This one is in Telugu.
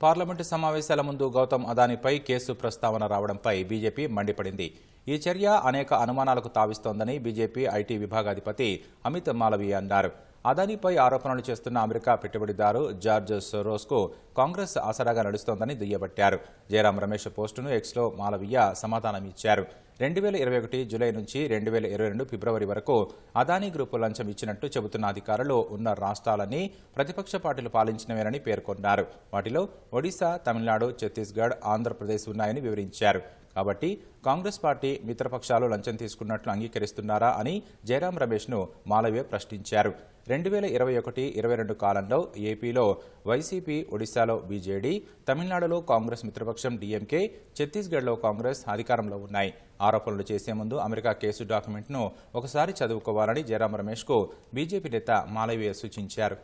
పార్లమెంటు సమావేశాల ముందు గౌతమ్ అదానీపై కేసు ప్రస్తావన రావడంపై బీజేపీ మండిపడింది. ఈ చర్య అనేక అనుమానాలకు తావిస్తోందని బీజేపీ ఐటీ విభాగాధిపతి అమిత్ మాలవీయ అన్నారు. అదానీపై ఆరోపణలు చేస్తున్న అమెరికా పెట్టుబడిదారు జార్జ్ సోరోస్కు కాంగ్రెస్ ఆసరాగా నడుస్తోందని దుయ్యబట్టారు. జయరాం రమేష్ పోస్టును ఎక్స్లో మాలవీయ సమాధానమిచ్చారు. 2021 జూలై నుంచి 2022 ఫిబ్రవరి వరకు అదానీ గ్రూపు లంచం ఇచ్చినట్టు చెబుతున్న అధికారులు ఉన్న రాష్ట్రాలన్నీ ప్రతిపక్ష పార్టీలు పాలించినవేనని పేర్కొన్నారు. వాటిలో ఒడిశా, తమిళనాడు, ఛత్తీస్గఢ్, ఆంధ్రప్రదేశ్ ఉన్నాయని వివరించారు. కాబట్టి కాంగ్రెస్ పార్టీ మిత్రపక్షాలు లంచం తీసుకున్నట్లు అంగీకరిస్తున్నారా అని జయరాం రమేష్ను మాలవీయ ప్రశ్నించారు. 2021-22 కాలంలో ఏపీలో వైసీపీ, ఒడిశాలో బీజేడీ, తమిళనాడులో కాంగ్రెస్ మిత్రపక్షం డీఎంకే, ఛత్తీస్గఢ్లో కాంగ్రెస్ అధికారంలో ఉన్నాయి. ఆరోపణలు చేసే ముందు అమెరికా కేసు డాక్యుమెంట్ను ఒకసారి చదువుకోవాలని జయరాం రమేష్కు బీజేపీ నేత మాలవీయ సూచించారు.